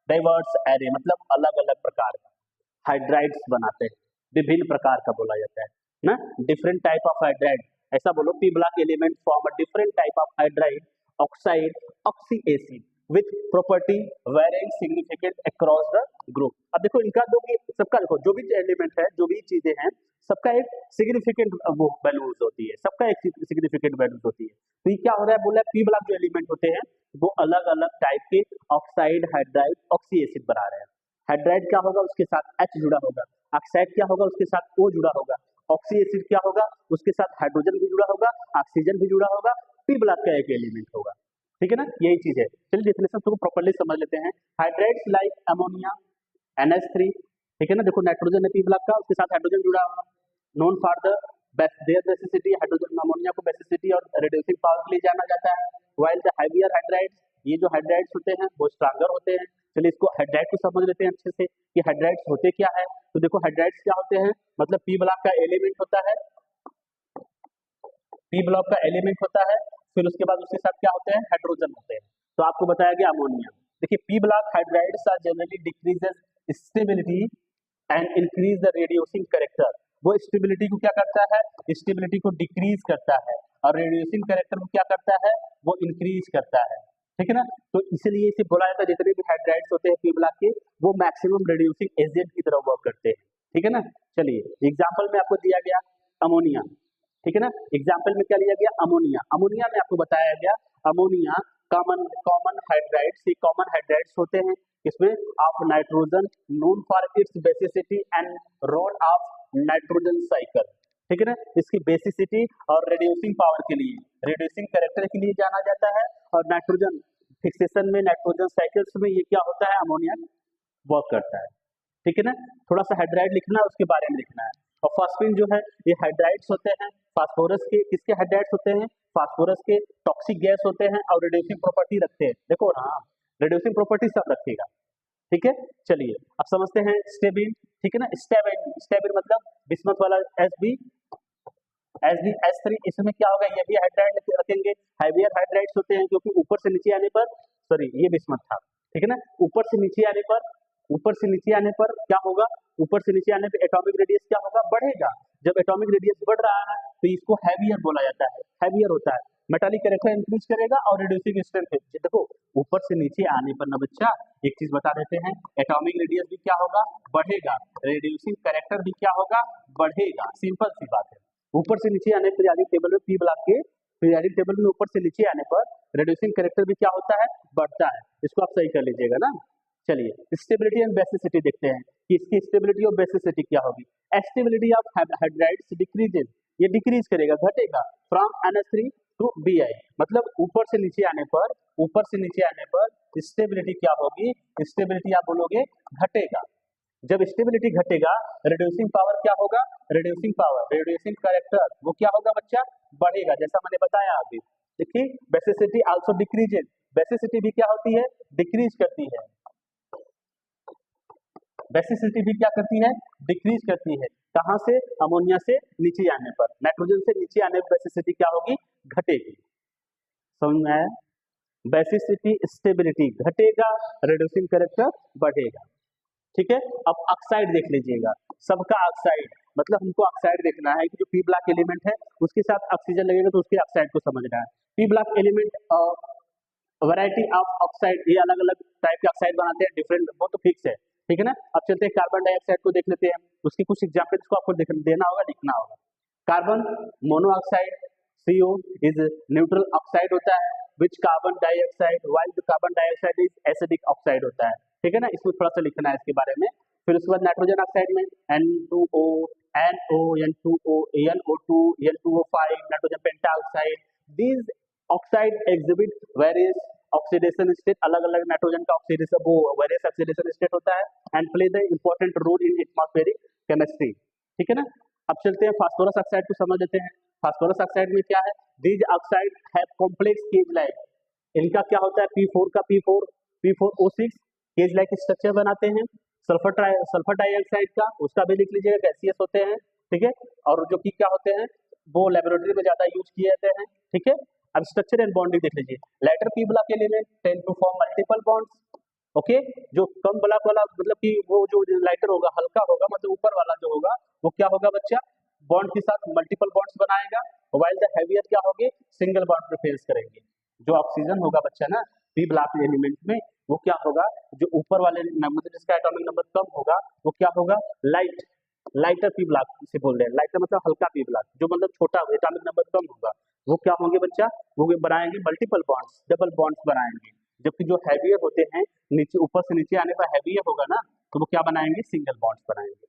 [SPEAKER 1] diverse array, मतलब अलग अलग प्रकार का हाइड्राइड्स बनाते हैं, विभिन्न प्रकार का बोला जाता है ना, डिफरेंट टाइप ऑफ हाइड्राइड। ऐसा बोलो P block element form a different type of hydride, oxide, oxy acid with property varying significant across the group. अब देखो इनका सबका देखो जो भी एलिमेंट है, जो भी चीजें हैं, सबका एक सिग्निफिकेंट वो वैल्यूज होती है, सबका एक सिग्निफिकेंट वैल्यूज होती है। तो ये क्या हो रहा है, बोला पी ब्लॉक जो एलिमेंट होते हैं वो अलग अलग टाइप के ऑक्साइड, हाइड्राइड, ऑक्सी एसिड बना रहे हैं। हाइड्राइड क्या होगा, उसके साथ H जुड़ा होगा। ऑक्साइड क्या होगा, उसके साथ O जुड़ा होगा। ऑक्सी एसिड क्या होगा, उसके साथ हाइड्रोजन भी जुड़ा होगा, ऑक्सीजन भी जुड़ा होगा, पी ब्लॉक का एक एलिमेंट होगा। ठीक है ना, यही चीज है। चलिए डेफिनेशन को प्रॉपर्ली समझ लेते हैं। हाइड्राइड्स लाइक अमोनिया, NH3, ठीक है ना। देखो नाइट्रोजन है पी ब्लॉक का, उसके साथ हाइड्रोजन जुड़ा होगा। Known for the their basicity, hydrogen ammonia को बेसिसिटी और रिड्यूसिंग पावर के लिए जाना जाता है। व्हाइल द हेवियर हाइड्राइड्स, ये जो हाइड्राइड्स होते हैं वो स्ट्रॉन्गर होते हैं। चलिए इसको हाइड्राइड को समझ लेते हैं अच्छे से कि हाइड्राइड्स होते क्या है। तो देखो हाइड्राइड्स क्या होते हैं, मतलब पी ब्लॉक का एलिमेंट होता है, पी ब्लॉक का एलिमेंट होता है, फिर उसके बाद उसके साथ क्या होते हैं, हाइड्रोजन होते हैं। तो आपको बताया गया अमोनिया। देखिए P block hydrides are generally decreases stability and increase the reducing character. वो स्टेबिलिटी को क्या करता है, स्टेबिलिटी को डिक्रीज करता है, और रेडियोसिंग कैरेक्टर को क्या करता है, वो इंक्रीज करता है। ठीक है ना। तो इसलिए इसे बोला जाता है जितने भी हाइड्राइड्स होते हैं पी ब्लॉक के, वो मैक्सिमम रेड्यूसिंग एजेंट की तरह वर्क करते हैं। ठीक है ना। चलिए एग्जाम्पल में आपको दिया गया अमोनिया, ठीक है ना। एग्जाम्पल में क्या लिया गया, अमोनिया। अमोनिया में आपको बताया गया अमोनिया कॉमन हाइड्राइड्स, ये कॉमन हाइड्राइड्स होते हैं इसमें of nitrogen, known for its basicity and role of nitrogen cycle. ठीक है ना। इसकी बेसिसिटी और रेड्यूसिंग पावर के लिए, रेड्यूसिंग कैरेक्टर के लिए जाना जाता है, और नाइट्रोजन फिक्सेशन में, नाइट्रोजन साइकिल्स में ये क्या होता है, अमोनिया वर्क करता है। ठीक है ना। थोड़ा सा हाइड्राइड लिखना है, उसके बारे में लिखना है। और फॉस्फिन जो है ये हाइड्राइड्स होते हैं, फास्फोरस के, किसके हाइड्राइड्स होते हैं, फास्फोरस के, टॉक्सिक गैस होते हैं और रिड्यूसिंग प्रॉपर्टी रखते हैं। देखो हाँ, रिड्यूसिंग प्रॉपर्टी सब रखेगा। ठीक है। चलिए अब समझते हैं स्टेबिन। ठीक है ना। स्टेबिन मतलब बिस्मथ वाला SbSb3, इसमें क्या होगा, ये भी हाइड्राइड रखेंगे। हेवियर हाइड्राइड्स होते हैं क्योंकि ऊपर से नीचे आने पर, सॉरी ये बिस्मथ था, ठीक है ना। ऊपर से नीचे आने पर क्या होगा, ऊपर से नीचे आने पर एटॉमिक रेडियस क्या होगा, बढ़ेगा। जब एटॉमिक रेडियस बढ़ रहा है तो इसको हैवियर बोला जाता है, हैवियर होता है। मेटालिक कैरेक्टर इंक्रीज करेगा और रिड्यूसिंग स्ट्रेंथ। देखो ऊपर से नीचे आने पर ना बच्चा, एक चीज बता देते हैं, एटॉमिक रेडियस भी क्या होगा, बढ़ेगा, रिड्यूसिंग कैरेक्टर भी क्या होगा, बढ़ेगा। सिंपल सी बात है। ऊपर से नीचे आने पीरियोडिक टेबल में, पी ब्लॉक के पीरियोडिक टेबल में ऊपर से नीचे आने पर रिड्यूसिंग कैरेक्टर भी क्या होता है, बढ़ता है। इसको आप सही कर लीजिएगा ना। चलिए स्टेबिलिटी एंड बेसिसिटी देखते हैं कि इसकी स्टेबिलिटी और बेसिसिटी क्या होगी। स्टेबिलिटी ऑफ हाइड्राइड्स डिक्रीजेज, ये डिक्रीज करेगा, घटेगा, फ्रॉम NH3 टू Bi, मतलब ऊपर से नीचे आने पर स्टेबिलिटी क्या होगी, स्टेबिलिटी आप बोलोगे घटेगा। जब स्टेबिलिटी घटेगा, रिड्यूसिंग पावर क्या होगा, रिड्यूसिंग पावर, रिड्यूसिंग कैरेक्टर वो क्या होगा बच्चा, बढ़ेगा, जैसा मैंने बताया अभी। देखिए बेसिसिटी आल्सो डिक्रीजेज, बेसिसिटी भी क्या होती है, डिक्रीज करती है। बेसिसिटी भी क्या करती है, डिक्रीज करती है। कहां से, अमोनिया से नीचे आने पर, नाइट्रोजन से नीचे आने पर बेसिसिटी क्या होगी, घटेगी। समझ में आया। बेसिसिटी स्टेबिलिटी घटेगा, रिड्यूसिंग कैरेक्टर बढ़ेगा। ठीक है। अब ऑक्साइड देख लीजिएगा, सबका ऑक्साइड, मतलब हमको ऑक्साइड देखना है कि जो पी ब्लॉक एलिमेंट है उसके साथ ऑक्सीजन लगेगा तो उसके ऑक्साइड को समझना है। P block element variety of oxide, ये अलग अलग टाइप के ऑक्साइड बनाते हैं, डिफरेंट, वो तो फिक्स है। ठीक है ना। अब चलते हैं कार्बन डाइऑक्साइड को देख लेते हैं, उसके कुछ एग्जाम्पल्स को आपको देना होगा, लिखना होगा। Carbon monoxide CO is neutral oxide होता है, which carbon dioxide, while the carbon dioxide is acidic oxide होता है। ठीक है ना। इसको थोड़ा सा लिखना है इसके बारे में, फिर उसके बाद नाइट्रोजन ऑक्साइड में N2O, NO, N2O, NO2, N2O5, nitrogen pentoxide. These oxide exhibit various oxidation state, अलग अलग नाइट्रोजन का ऑक्सीडेशन वो वेरियस ऑक्सीडेशन स्टेट होता है and play the important role in atmospheric chemistry. ठीक है ना। अब चलते हैं फास्फोरस ऑक्साइड को समझ लेते हैं। फास्फोरस ऑक्साइड में क्या है, these oxide have complex cage like, इनका क्या होता है P4 का P4O6 केज लाइक स्ट्रक्चर बनाते हैं। सल्फर डाइऑक्साइड का, उसका भी लिख लीजिएगा, गैसियस होते हैं। ठीक है, और जो कि क्या होते हैं वो लेबोरेटरी में ज्यादा यूज किए जाते हैं। ठीक है, अब स्ट्रक्चर एंड बॉन्डिंग देख लीजिए। Lighter P block element tend to form multiple bonds. Okay, जो कम ब्लॉक वाला मतलब कि वो जो लाइटर होगा हल्का होगा, मतलब ऊपर वाला जो होगा वो क्या होगा बच्चा, बॉन्ड के साथ मल्टीपल बॉन्ड्स बनाएगा, वाइल द हेवियर क्या होगी, सिंगल बॉन्ड प्रेफरेंस करेंगे। जो ऑक्सीजन होगा बच्चा ना पी ब्लॉक एलिमेंट में, वो क्या होगा, जो ऊपर वाले मतलब जिसका एटॉमिक नंबर कम होगा वो क्या होगा, लाइटर पी ब्लॉक से बोल रहे हैं। लाइटर मतलब हल्का पी ब्लॉक, जो मतलब छोटा एटॉमिक नंबर कम होगा वो क्या होंगे बच्चा, वो बनाएंगे मल्टीपल बॉन्ड्स, डबल बॉन्ड्स बनाएंगे। जबकि जो हैवियर होते हैं नीचे ऊपर से नीचे आने पर हैवियर होगा ना, तो वो क्या बनाएंगे, सिंगल बॉन्ड्स बनाएंगे।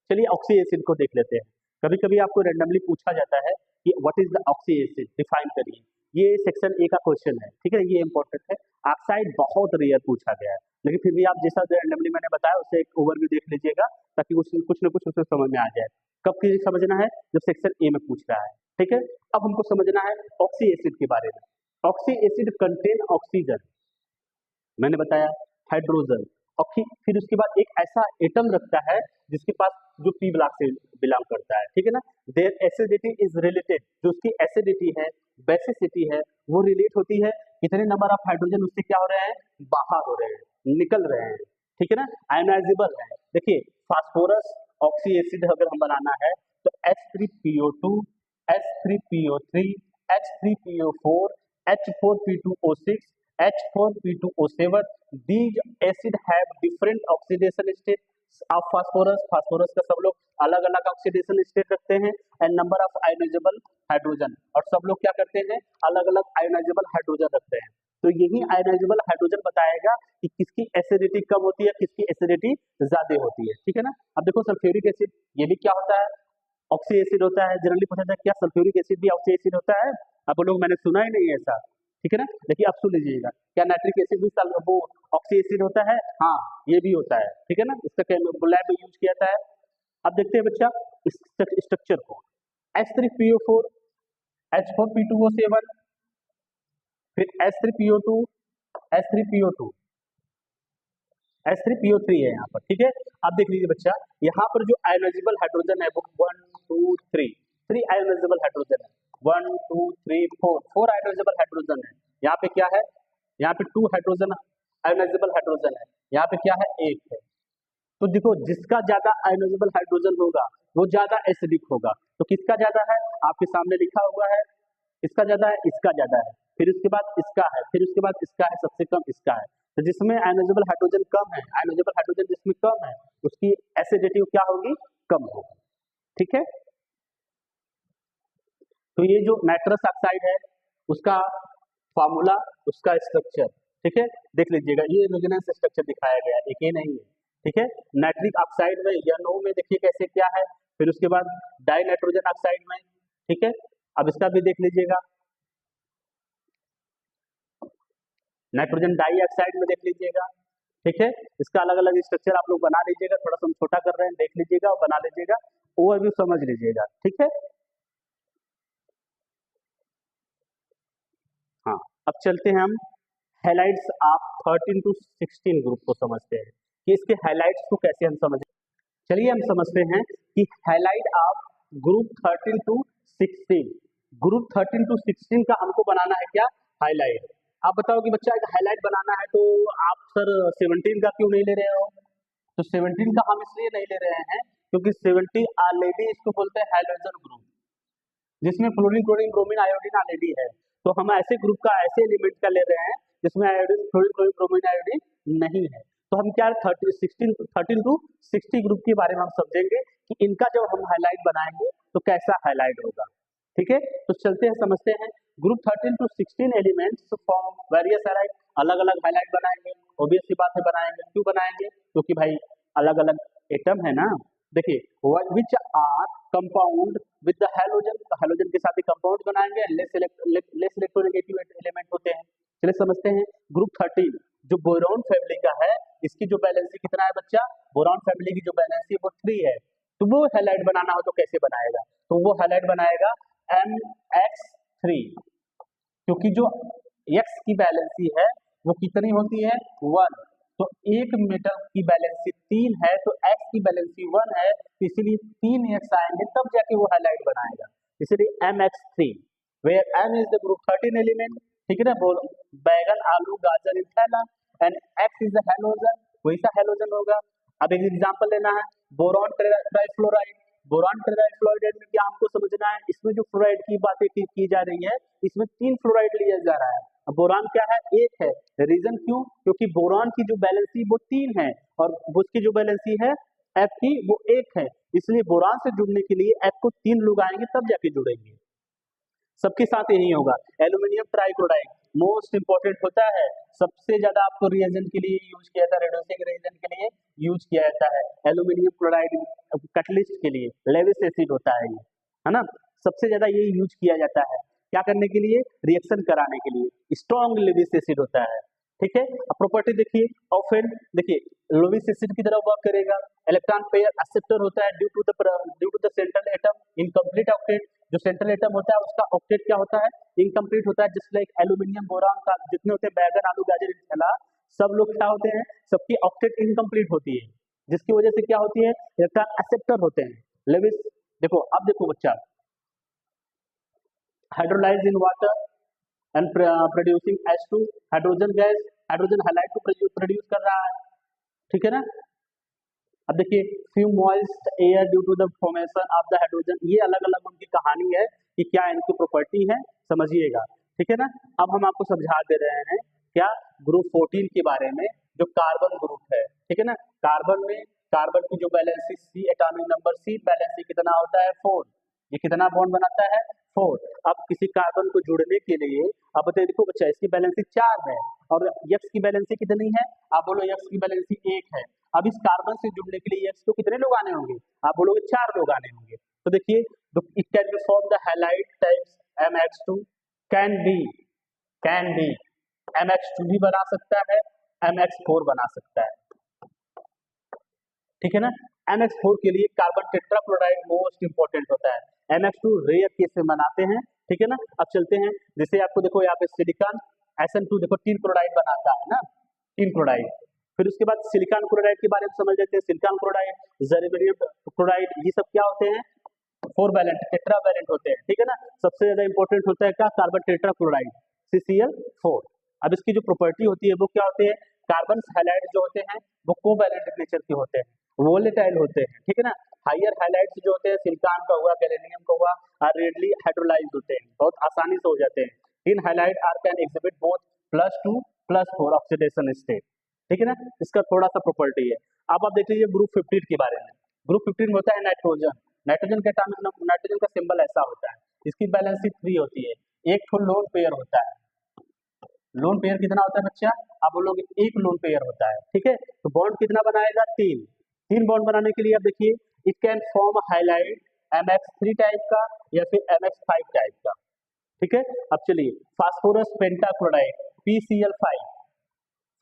[SPEAKER 1] चलिए ऑक्सी एसिड को देख लेते हैं। कभी कभी आपको रैंडमली पूछा जाता है कि what is the oxy acid, define करिए। ये सेक्शन ए का क्वेश्चन है। ठीक है, ये इंपॉर्टेंट है। ऑक्साइड बहुत रेयर पूछा गया है, लेकिन फिर भी आप जैसा रैंडमली मैंने बताया उससे एक ओवरव्यू देख लीजिएगा, ताकि कुछ न कुछ उसमें समझ में आ जाए। कब की समझना है, जब सेक्शन ए में पूछ रहा है। ठीक है, अब हमको समझना है ऑक्सी एसिड के बारे में। ऑक्सी एसिड कंटेन ऑक्सीजन, मैंने बताया, हाइड्रोजन, और फिर उसके बाद एक ऐसा एटम रखता है जिसके पास जो पी ब्लॉक से बिलोंग करता है। ठीक है ना। देयर एसिडिटी इज रिलेटेड, जो उसकी एसिडिटी है, बेसिसिटी है, वो रिलेट होती है कितने नंबर ऑफ हाइड्रोजन उससे क्या हो रहे हैं, बाहर हो रहे हैं, निकल रहे हैं। ठीक है ना, आयनाइजेबल है। देखिए फास्फोरस ऑक्सी एसिड अगर हम बनाना है तो H3PO2, H3PO3, H3PO4, H4P2O6, H4P2O7, these acid have different oxidation states of phosphorus। Phosphorus का सब लोग अलग अलग ऑक्सीडेशन स्टेट रखते हैं and number of ionisable hydrogen, और सब लोग क्या करते हैं, अलग अलग आयोनाइजेबल हाइड्रोजन रखते हैं। तो यही आयोनाइजेबल हाइड्रोजन बताएगा कि किसकी एसिडिटी कम होती है, किसकी एसिडिटी ज्यादा होती है। ठीक है ना। अब देखो सल्फ्यूरिक एसिड, ये भी क्या होता है, ऑक्सी एसिड होता है। जनरली पूछा था क्या सल्फ्यूरिक एसिड भी ऑक्सी एसिड होता है, आप लोग मैंने सुना ही नहीं है ऐसा। ठीक है ना, देखिए अब सुन लीजिएगा, क्या नाइट्रिक एसिड भी वो ऑक्सी एसिड होता है, हाँ ये भी होता है। ठीक है ना, इसका लैब में यूज किया जाता है। अब देखते हैं बच्चा इस स्ट्रक्चर को, H3PO4, H4P2O7, फिर H3PO2, H3PO2, H3PO3 है यहाँ पर। ठीक है, अब देख लीजिए बच्चा, यहाँ पर जो आयोनाइजेबल हाइड्रोजन है वो 1 2 3 आयोनाइजेबल हाइड्रोजन है, 1 2 3 4 हाइड्रोजेबल हाइड्रोजन है। यहाँ पे क्या है, यहाँ पे 2 हाइड्रोजन आयोनाइजेबल हाइड्रोजन है, यहाँ पे क्या है, 1 है। तो देखो जिसका ज्यादा आयोनाइजेबल हाइड्रोजन होगा वो ज्यादा एसिडिक होगा। तो किसका ज्यादा है, आपके सामने लिखा हुआ है, इसका ज्यादा है, इसका ज्यादा है, फिर उसके बाद इसका है, फिर उसके बाद इसका है, सबसे कम इसका है। तो जिसमें आयोनाइजेबल हाइड्रोजन कम है, आयोनाइजेबल हाइड्रोजन जिसमें कम है उसकी एसिडिटी क्या होगी, कम होगी। ठीक है, तो ये जो नाइट्रस ऑक्साइड है उसका फार्मूला, उसका स्ट्रक्चर, ठीक है देख लीजिएगा, ये रेजोनेंस स्ट्रक्चर दिखाया गया है, एक ये नहीं है। ठीक है, नाइट्रिक ऑक्साइड में NO में देखिए कैसे क्या है, फिर उसके बाद डाई नाइट्रोजन ऑक्साइड में। ठीक है, अब इसका भी देख लीजिएगा, नाइट्रोजन डाई ऑक्साइड में देख लीजिएगा। ठीक है, इसका अलग अलग स्ट्रक्चर आप लोग बना लीजिएगा, थोड़ा सा हम छोटा कर रहे हैं, देख लीजिएगा और बना लीजिएगा, ओवरव्यू समझ लीजिएगा। ठीक है, हाँ अब चलते हैं हम हाइलाइट्स ऑफ 13 to 16 ग्रुप को समझते हैं कि इसके हाइलाइट्स को कैसे हम समझें। चलिए हम समझते हैं कि highlight of group 13 to 16, group 13 to 16 का हमको बनाना है क्या, हाईलाइट। आप बताओ कि बच्चा एक हाईलाइट बनाना है तो आप सर 17 का क्यों नहीं ले रहे हो, तो 17 का हम इसलिए नहीं ले रहे हैं क्योंकि 17 ऑलरेडी इसको बोलते हैं हाइड्रोजन ग्रुप, जिसमें fluorine chlorine bromine iodine already है। तो हम ऐसे ग्रुप का, ऐसे एलिमेंट का ले रहे हैं जिसमें iodine fluorine chlorine bromine iodine नहीं है। तो हम क्या 13 to 60 ग्रुप के बारे में हम समझेंगे कि इनका जब हम हाईलाइट बनाएंगे तो कैसा हाईलाइट होगा। ठीक है, तो चलते हैं समझते हैं। Group 13 to 16 elements form various highlight, अलग अलग हाईलाइट बनाएंगे, ऑब्वियस सी बात है बनाएंगे। क्यों बनाएंगे, क्योंकि भाई अलग अलग एटम है ना, देखिए which are compound with the halogen, halogen के साथ ही कंपाउंड बनाएंगे, लेस इलेक्ट्रोनेगेटिव एलिमेंट होते हैं। चलिए समझते हैं। ग्रुप 13 जो बोरॉन फैमिली का है, इसकी जो वैलेंसी कितना है बच्चा, बोरॉन फैमिली की जो वैलेंसी वो 3 है। तो वो हैलाइड बनाना हो तो कैसे बनाएगा, तो वो हैलाइड बनाएगा MX3, क्योंकि जो X की वैलेंसी है वो कितनी होती है 1, तो एक मेटल की वैलेंसी 3 है तो X की वैलेंसी 1 है, तो इसीलिए 3 X आएंगे तब जाके वो हैलाइड बनाएगा, इसलिए MX3 where M is the group 13 element, ठीक है ना। बोल बैगन आलू गाजर इज थैला and X is the halogen, वही सा हैलोजन होगा। अब एक एग्जांपल लेना है, बोरॉन ट्राइफ्लोराइड, बोरॉन ट्राइफ्लोराइड में क्या हमको समझना है, इसमें जो फ्लोराइड की बातें की जा रही है, इसमें 3 फ्लोराइड लिया जा रहा है। अब बोरान क्या है, 1 है। रीजन क्यों, क्योंकि बोरान की जो वैलेंसी वो 3 है और उसकी जो वैलेंसी है F की वो 1 है, इसलिए बोरान से जुड़ने के लिए F को 3 लोग आएंगे तब जाके जुड़ेंगे। सबके साथ यही होगा। एल्यूमिनियम ट्राइक्लोराइड मोस्ट इंपॉर्टेंट होता है, सबसे ज्यादा आपको रिएजेंट के लिए यूज किया जाता है, रेड्यूसिंग रिएजेंट के लिए यूज किया जाता है। एल्यूमिनियम क्लोराइड कैटलिस्ट के लिए लेविस एसिड होता है ये, है ना, सबसे ज्यादा ये यूज किया जाता है। क्या करने के लिए, रिएक्शन कराने के लिए, स्ट्रॉन्ग लेविस एसिड होता है, ठीक है। अब प्रॉपर्टी देखिए, ऑफेन देखिए लेविस एसिड की तरह वर्क करेगा। इलेक्ट्रॉन पेयर एक्सेप्टर होता है due to the central atom incomplete octet, जो सेंट्रल एटम होता है उसका ऑक्टेट क्या होता है, इनकम्प्लीट होता है। जस्ट लाइक एल्यूमिनियम बोरान का जितने होते हैं बैगन आलू गाजर थैला, सब लोग क्या होते हैं, सबकी ऑक्टेट इनकम्प्लीट होती है, जिसकी वजह से क्या होती है, इलेक्ट्रॉन एक्सेप्टर होते हैं। लेविस देखो, अब देखो बच्चा, hydrolyse in water and producing H2 hydrogen gas, hydrogen halide को प्रोड्यूस कर रहा है, ठीक है ना। अब देखिए few moist air due to the formation of the hydrogen, ये अलग अलग उनकी कहानी है कि क्या इनकी प्रॉपर्टी है, समझिएगा, ठीक है ना। अब हम आपको समझा दे रहे हैं क्या, ग्रुप 14 के बारे में, जो कार्बन ग्रुप है, ठीक है ना। कार्बन में कार्बन की जो valency C atomic number C valency कितना होता है 4, ये कितना बॉन्ड बनाता है 4। अब किसी कार्बन को जुड़ने के लिए, अब बताइए देखो बच्चा, इसकी वैलेंसी 4 है और X की वैलेंसी कितनी है, आप बोलो X की वैलेंसी 1 है। अब इस कार्बन से जुड़ने के लिए X को कितने लोग आने होंगे, आप बोलोगे 4 लोग आने होंगे। तो देखिए it can B form the halide types MX2 can be MX2 भी बना सकता है, MX4 बना सकता है, ठीक है ना। MX4 के लिए कार्बन टेट्राक्लोराइड मोस्ट इंपॉर्टेंट होता है, MX2 रेयर केस में बनाते हैं, ठीक है ना। अब चलते हैं, जैसे आपको देखो यहाँ पे सिलिकॉन SN2 देखो टीन क्लोराइड बनाता है ना, टीन क्लोराइड। फिर उसके बाद सिलिकॉन क्लोराइड के बारे में समझ लेते हैं, सिलिकॉन क्लोराइड, जर्मेनियम क्लोराइड, ये सब क्या होते हैं, 4 वैलेंट टेट्रा वैलेंट होते हैं, ठीक है ना। सबसे ज्यादा इंपॉर्टेंट होता है क्या, कार्बन टेट्राक्लोराइड CCl4। अब इसकी जो प्रॉपर्टी होती है वो क्या होती है, कार्बन हैलाइड जो होते हैं वो कोवैलेंट नेचर के होते हैं, वोलेटाइल होते हैं, ठीक है ना। हायर हाइलाइट्स जो होते हैं सिलिकॉन का हुआ, गैलेनियम का हुआ, आर रेडली हाइड्रोलाइज होते हैं, बहुत आसानी से हो जाते हैं। In highlight are can exhibit both +2 +4 oxidation state, ठीक है ना। इसका थोड़ा सा प्रॉपर्टी है। अब आप देख लीजिए ग्रुप 15 के बारे में। ग्रुप 15 में होता है नाइट्रोजन, नाइट्रोजन का एटॉमिक नंबर, नाइट्रोजन का सिंबल ऐसा होता है, इसकी बैलेंसी 3 होती है, एक तो लोन पेयर होता है। लोन पेयर कितना होता है बच्चा, आप बोलोगे एक लोन पेयर होता है, ठीक है। तो बॉन्ड कितना बनाएगा 3 बॉन्ड बनाने के लिए अब देखिए it can form highlight MX3 type का या फिर MX5 टाइप का, ठीक है। अब चलिए phosphorus pentachloride PCl5,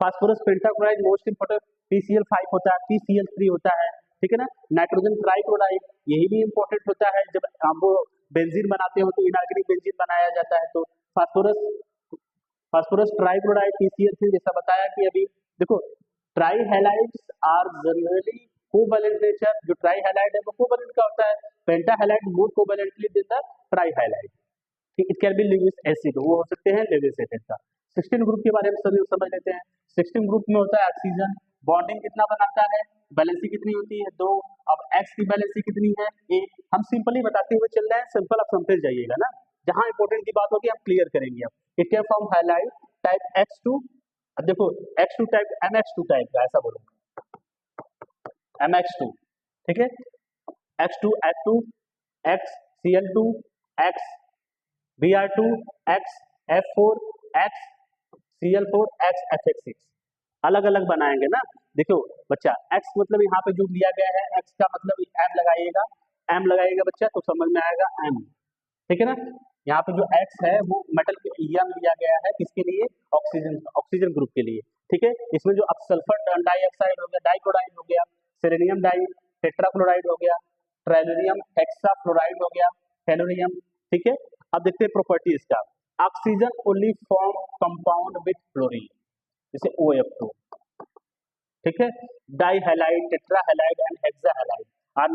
[SPEAKER 1] phosphorus pentachloride most important PCl5 होता है, PCl3 होता है, ठीक है ना। नाइट्रोजन ट्राइक्लोराइड यही भी इंपॉर्टेंट होता है, जब हम वो बेंजीन बनाते हो तो इनऑर्गेनिक बेंजीन बनाया जाता है, तो फास्फोरस ट्राइक्लोराइड PCl3, जैसा बताया कि अभी देखो tri halides are generally covalent nature, जो ट्राई हैलाइड है वो कोवैलेंट का होता है, penta halide more covalently than the tri halide, it can be Lewis acid, वो हो सकते हैं लेविस एसिड का। 16 ग्रुप के बारे में सभी समझ लेते हैं। 16 ग्रुप में होता है ऑक्सीजन, बॉन्डिंग कितना बनाता है, बैलेंसी कितनी होती है 2। अब X की बैलेंसी कितनी है 1, हम सिंपली बताते हुए चल रहे हैं, सिंपल आप समझते जाइएगा ना, जहां इंपॉर्टेंट की बात होगी हम क्लियर करेंगे। अब it can form highlight type X2, अब देखो X2 टाइप MX2 टाइप का, ऐसा बोलो MX2, ठीक है। X2 H2 X Cl2 X Br2 X F4 X Cl4 X FX6, अलग अलग बनाएंगे ना, देखो बच्चा एक्स मतलब यहाँ पे जो लिया गया है, एक्स का मतलब एम लगाइएगा बच्चा तो समझ में आएगा एम, ठीक है ना। यहाँ पे जो एक्स है वो मेटल एम लिया गया है, किसके लिए, ऑक्सीजन, ऑक्सीजन ग्रुप के लिए, ठीक है। इसमें जो अब सल्फर डाइऑक्साइड हो गया, डाइक्लोराइड हो गया, सेलेनियम डाई टेट्राक्लोराइड हो गया, ट्राइलोरियम हेक्साफ्लोराइड हो गया, हेलोरियम, ठीक है। अब देखते हैं प्रॉपर्टीज का। Oxygen only form compound with fluorine, जैसे OF2, ठीक है। Di halide, tetra halide and hexa halide are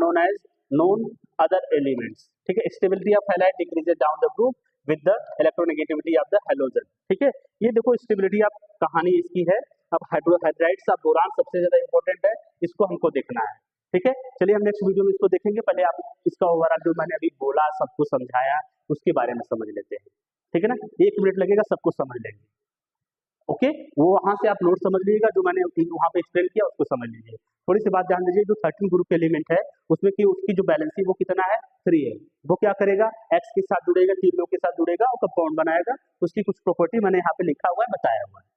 [SPEAKER 1] known other elements, ठीक है। Stability of halide decreases down the group with the electronegativity of the halogen, ठीक है। ये देखो stability of कहानी इसकी है। अब हाइड्राइड्स ऑफ बोरान सबसे ज्यादा इंपॉर्टेंट है, इसको हमको देखना है, ठीक है। चलिए हम नेक्स्ट वीडियो में इसको देखेंगे, पहले आप इसका ओवरऑल जो मैंने अभी बोला, सबको समझाया, उसके बारे में समझ लेते हैं, ठीक है ना। 1 मिनट लगेगा, सबको समझ लेंगे, ओके। वो वहां से आप नोट समझ लीजिएगा, जो मैंने वहां पे एक्सप्लेन किया उसको समझ लीजिए। थोड़ी सी बात ध्यान दीजिए, जो 13 ग्रुप एलिमेंट है उसमें की उसकी जो बैलेंसी वो कितना है, 3 है। वो क्या करेगा, एक्स के साथ जुड़ेगा, 3 लोग के साथ जुड़ेगा और कंपाउंड बनाएगा, उसकी कुछ प्रॉपर्टी मैंने यहाँ पे लिखा हुआ है, बताया हुआ है।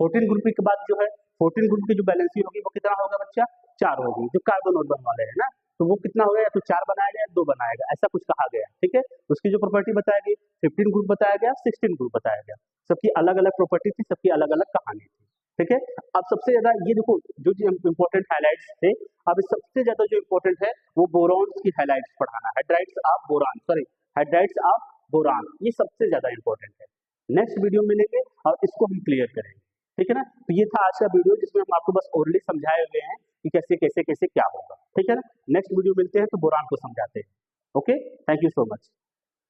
[SPEAKER 1] 14 ग्रुप के बाद जो है 14 ग्रुप की जो बैलेंसी होगी वो कितना होगा बच्चा, 4 होगी। जो कार्बन ऑर्बिटल वाले है ना, तो वो कितना होगा, या तो 4 बनाएगा या 2 बनाएगा, ऐसा कुछ कहा गया, ठीक है। उसकी जो प्रॉपर्टी बताया गई, 15 ग्रुप बताया गया, 16 ग्रुप बताया गया, सबकी अलग अलग प्रॉपर्टी थी, सबकी अलग अलग कहानी थी, ठीक है। अब सबसे ज्यादा ये देखो जो इंपॉर्टेंट हाइलाइट्स थे, अब सबसे ज्यादा जो इंपॉर्टेंट है वो बोरॉन्स की हाइलाइट्स पढ़ाना, hydrides of boron, sorry hydrides of boron, ये सबसे ज्यादा इंपॉर्टेंट है। नेक्स्ट वीडियो में मिलेंगे और इसको हम क्लियर करेंगे, ठीक है ना। तो ये था आज का वीडियो, जिसमें हम आपको बस ओरली समझाए हुए हैं कि कैसे कैसे कैसे क्या होगा, ठीक है ना। नेक्स्ट वीडियो मिलते हैं तो बोरान को समझाते हैं, okay. Thank you so much.